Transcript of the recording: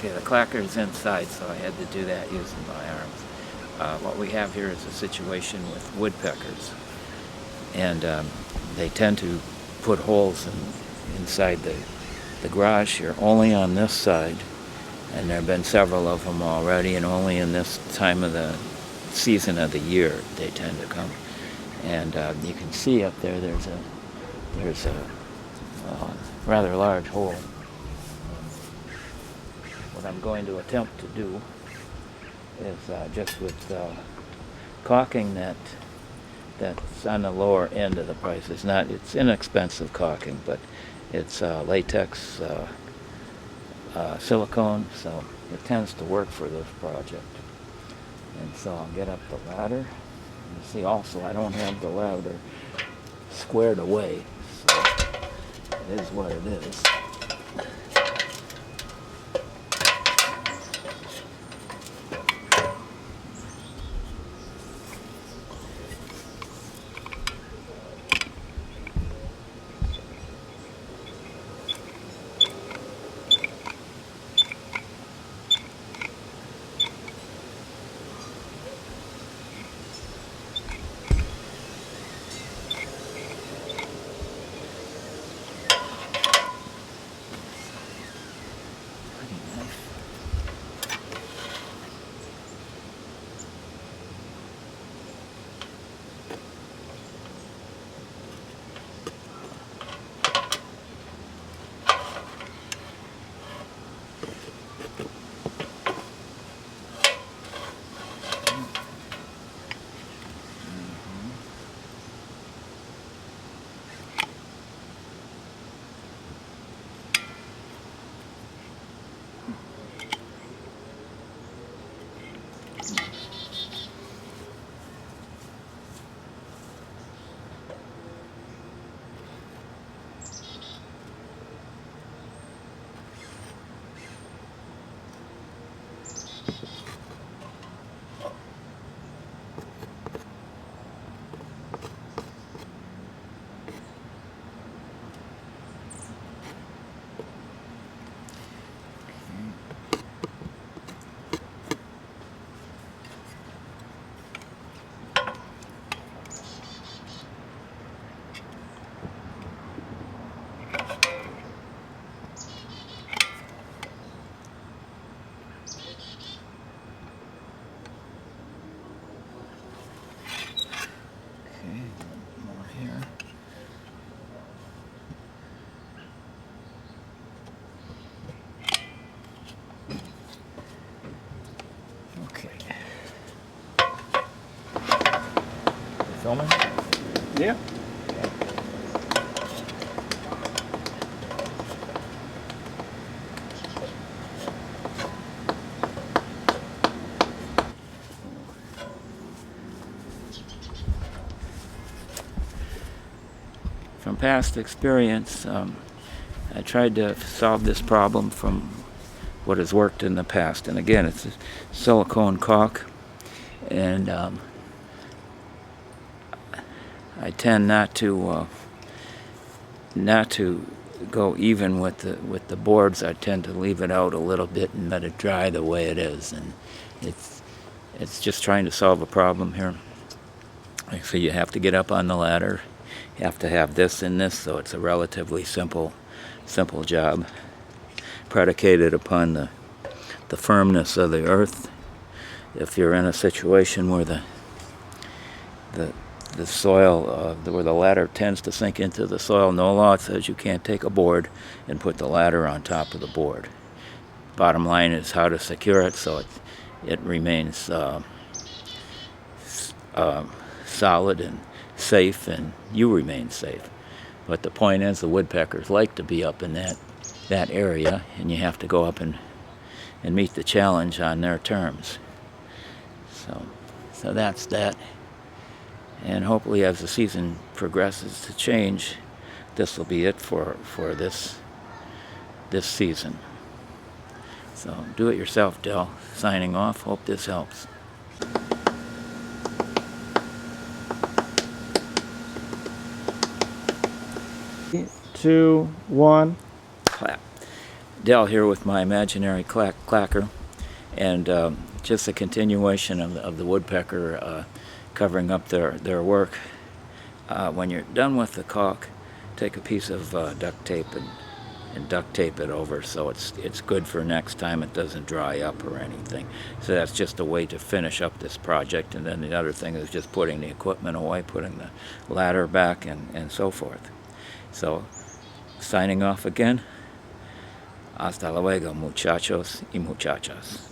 Okay, the clacker is inside, so I had to do that using my arms. What we have here is a situation with woodpeckers, and they tend to put holes inside the garage here, only on this side, and there have been several of them already, and only in this time of the season of the year they tend to come. And you can see up there, there's a rather large hole. What I'm going to attempt to do is just with caulking that's on the lower end of the price. It's inexpensive caulking, but it's latex silicone, so it tends to work for this project. And so I'll get up the ladder. You see also I don't have the ladder squared away, so it is what it is. Filming? Yeah. From past experience, I tried to solve this problem from what has worked in the past. And again, it's a silicone caulk, and I tend not to go even with the boards. I tend to leave it out a little bit and let it dry the way it is. And it's just trying to solve a problem here. So you have to get up on the ladder. You have to have this and this, so it's a relatively simple job, predicated upon the firmness of the earth. If you're in a situation where the soil, where the ladder tends to sink into the soil, no law says you can't take a board and put the ladder on top of the board. Bottom line is how to secure it so it remains solid and safe, and you remain safe. But the point is, the woodpeckers like to be up in that area, and you have to go up and meet the challenge on their terms. So that's that. And hopefully, as the season progresses to change, this will be it for this season. So do it yourself, Del. Signing off. Hope this helps. 2, 1. Clap. Dell here with my imaginary clacker, and just a continuation of the woodpecker covering up their work. When you're done with the caulk, take a piece of duct tape and duct tape it over so it's good for next time. It doesn't dry up or anything. So that's just a way to finish up this project. And then the other thing is just putting the equipment away, putting the ladder back, and so forth. So signing off again. Hasta luego, muchachos y muchachas.